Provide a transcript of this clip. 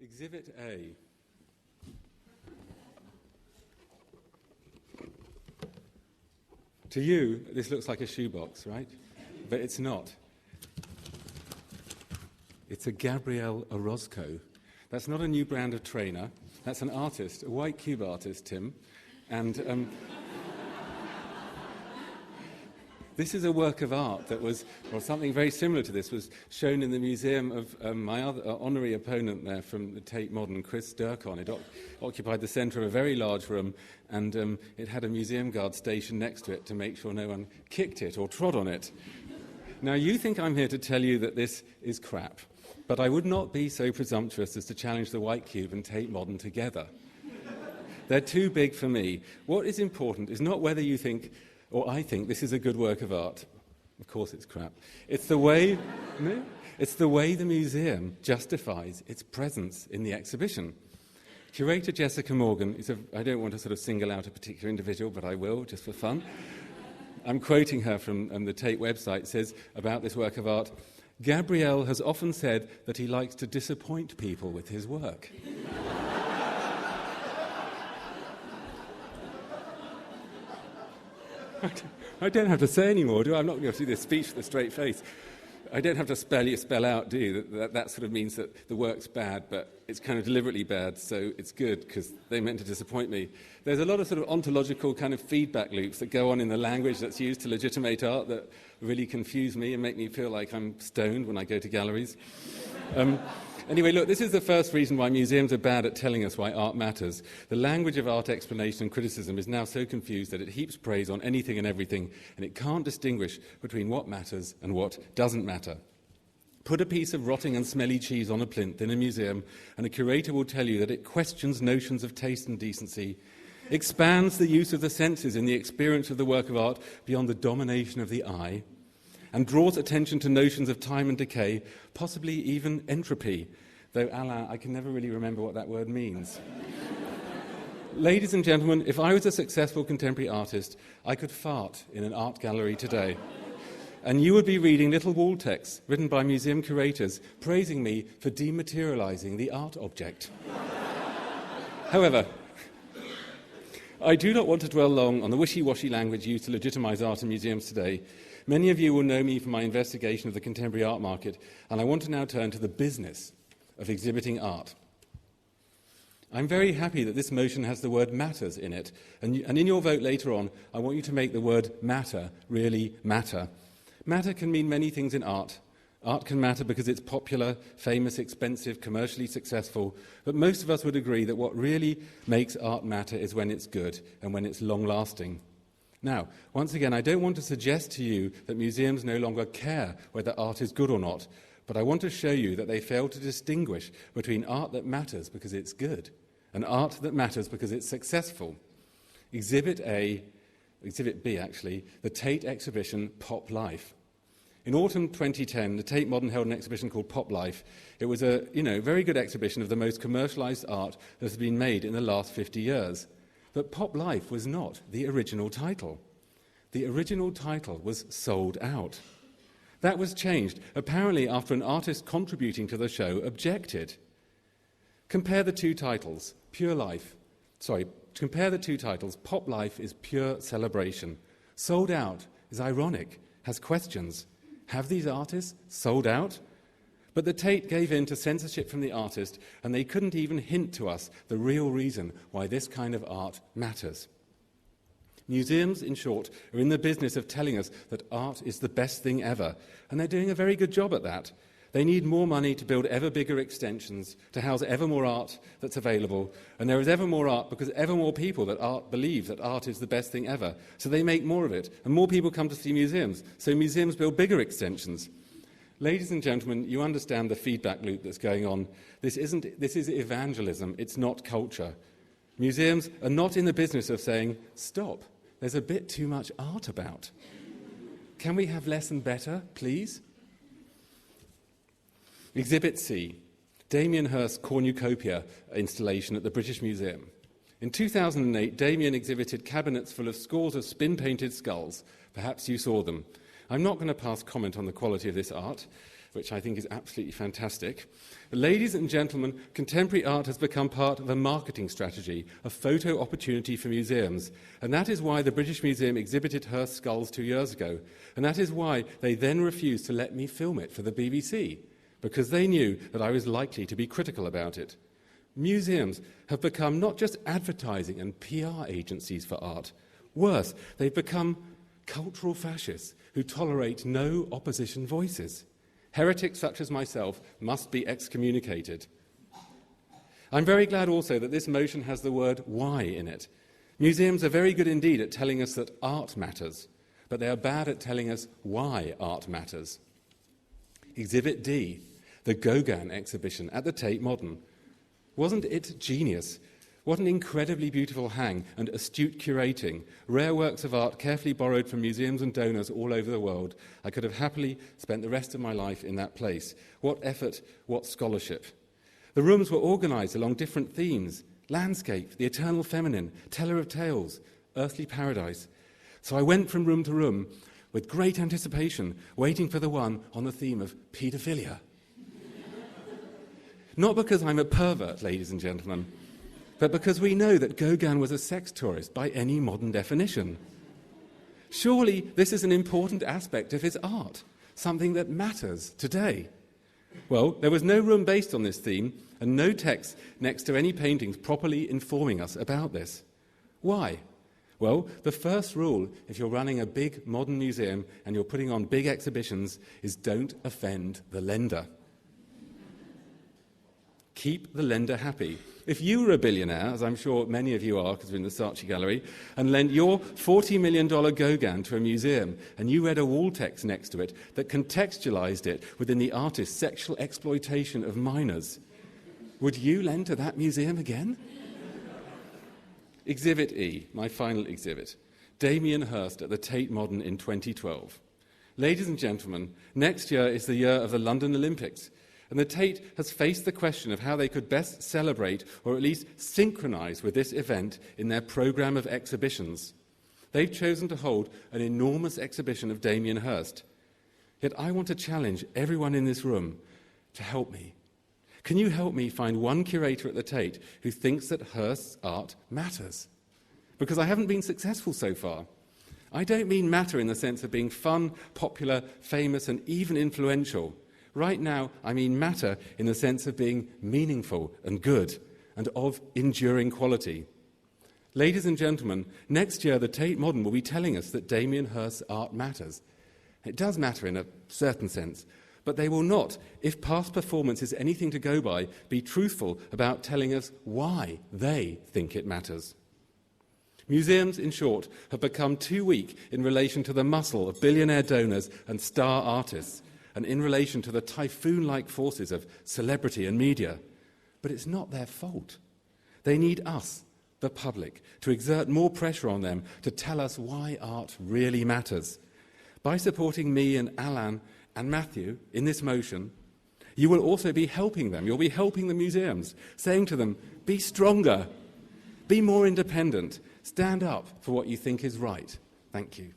Exhibit A. To you, this looks like a shoebox, right? But it's not. It's a Gabriel Orozco. That's not a new brand of trainer. That's an artist, a white cube artist, Tim. And this is a work of art that was, or something very similar to this, was shown in the museum of my other honorary opponent there from the Tate Modern, Chris Durkon. It occupied the centre of a very large room, and it had a museum guard stationed next to it to make sure no one kicked it or trod on it. Now, you think I'm here to tell you that this is crap, but I would not be so presumptuous as to challenge the White Cube and Tate Modern together. They're too big for me. What is important is not whether you think or I think this is a good work of art. Of course it's crap. It's the way the museum justifies its presence in the exhibition. Curator Jessica Morgan I don't want to sort of single out a particular individual, but I will, just for fun. I'm quoting her from the Tate website, says about this work of art, Gabriel has often said that he likes to disappoint people with his work. I don't have to say any more, do I? I'm not going to do this speech with a straight face. I don't have to spell out, do you? That sort of means that the work's bad, but it's kind of deliberately bad, so it's good because they meant to disappoint me. There's a lot of sort of ontological kind of feedback loops that go on in the language that's used to legitimate art that really confuse me and make me feel like I'm stoned when I go to galleries. Anyway, look, this is the first reason why museums are bad at telling us why art matters. The language of art explanation and criticism is now so confused that it heaps praise on anything and everything, and it can't distinguish between what matters and what doesn't matter. Put a piece of rotting and smelly cheese on a plinth in a museum, and a curator will tell you that it questions notions of taste and decency, expands the use of the senses in the experience of the work of art beyond the domination of the eye, and draws attention to notions of time and decay, possibly even entropy, though, Alain, I can never really remember what that word means. Ladies and gentlemen, if I was a successful contemporary artist, I could fart in an art gallery today, and you would be reading little wall texts written by museum curators praising me for dematerializing the art object. However, I do not want to dwell long on the wishy-washy language used to legitimize art in museums today. Many of you will know me from my investigation of the contemporary art market, and I want to now turn to the business of exhibiting art. I'm very happy that this motion has the word matters in it, and in your vote later on, I want you to make the word matter really matter. Matter can mean many things in art. Art can matter because it's popular, famous, expensive, commercially successful, but most of us would agree that what really makes art matter is when it's good and when it's long-lasting. Now, once again, I don't want to suggest to you that museums no longer care whether art is good or not, but I want to show you that they fail to distinguish between art that matters because it's good and art that matters because it's successful. Exhibit B, actually, the Tate exhibition Pop Life. In autumn 2010, the Tate Modern held an exhibition called Pop Life. It was a very good exhibition of the most commercialized art that has been made in the last 50 years. But Pop Life was not the original title. The original title was Sold Out. That was changed, apparently after an artist contributing to the show objected. Compare the two titles. Compare the two titles. Pop Life is pure celebration. Sold Out is ironic, has questions. Have these artists sold out? But the Tate gave in to censorship from the artist, and they couldn't even hint to us the real reason why this kind of art matters. Museums, in short, are in the business of telling us that art is the best thing ever, and they're doing a very good job at that. They need more money to build ever bigger extensions, to house ever more art that's available, and there is ever more art because ever more people believe that art is the best thing ever. So they make more of it, and more people come to see museums, so museums build bigger extensions. Ladies and gentlemen, you understand the feedback loop that's going on. This is evangelism, it's not culture. Museums are not in the business of saying, stop, there's a bit too much art about. Can we have less and better, please? Exhibit C, Damien Hirst's cornucopia installation at the British Museum. In 2008, Damien exhibited cabinets full of scores of spin-painted skulls. Perhaps you saw them. I'm not going to pass comment on the quality of this art. which I think is absolutely fantastic. Ladies and gentlemen, contemporary art has become part of a marketing strategy, a photo opportunity for museums. And that is why the British Museum exhibited Hearst's skulls 2 years ago. And that is why they then refused to let me film it for the BBC, because they knew that I was likely to be critical about it. Museums have become not just advertising and PR agencies for art. Worse, they've become cultural fascists who tolerate no opposition voices. Heretics such as myself must be excommunicated. I'm very glad also that this motion has the word why in it. Museums are very good indeed at telling us that art matters, but they are bad at telling us why art matters. Exhibit D, the Gauguin exhibition at the Tate Modern. Wasn't it genius? What an incredibly beautiful hang and astute curating, rare works of art carefully borrowed from museums and donors all over the world. I could have happily spent the rest of my life in that place. What effort, what scholarship. The rooms were organised along different themes: landscape, the eternal feminine, teller of tales, earthly paradise. So I went from room to room with great anticipation, waiting for the one on the theme of paedophilia. Not because I'm a pervert, ladies and gentlemen, but because we know that Gauguin was a sex tourist by any modern definition. Surely this is an important aspect of his art, something that matters today. Well, there was no room based on this theme and no text next to any paintings properly informing us about this. Why? Well, the first rule, if you're running a big modern museum and you're putting on big exhibitions, is don't offend the lender. Keep the lender happy. If you were a billionaire, as I'm sure many of you are because we're in the Saatchi Gallery, and lent your $40 million Gauguin to a museum and you read a wall text next to it that contextualized it within the artist's sexual exploitation of minors, would you lend to that museum again? Exhibit E, my final exhibit. Damien Hirst at the Tate Modern in 2012. Ladies and gentlemen, next year is the year of the London Olympics. And the Tate has faced the question of how they could best celebrate or at least synchronise with this event in their programme of exhibitions. They've chosen to hold an enormous exhibition of Damien Hirst. Yet I want to challenge everyone in this room to help me. Can you help me find one curator at the Tate who thinks that Hirst's art matters? Because I haven't been successful so far. I don't mean matter in the sense of being fun, popular, famous, and even influential. Right now, I mean matter in the sense of being meaningful and good and of enduring quality. Ladies and gentlemen, next year the Tate Modern will be telling us that Damien Hirst's art matters. It does matter in a certain sense, but they will not, if past performance is anything to go by, be truthful about telling us why they think it matters. Museums, in short, have become too weak in relation to the muscle of billionaire donors and star artists, and in relation to the typhoon-like forces of celebrity and media. But it's not their fault. They need us, the public, to exert more pressure on them to tell us why art really matters. By supporting me and Alan and Matthew in this motion, you will also be helping them. You'll be helping the museums, saying to them, be stronger, be more independent, stand up for what you think is right. Thank you.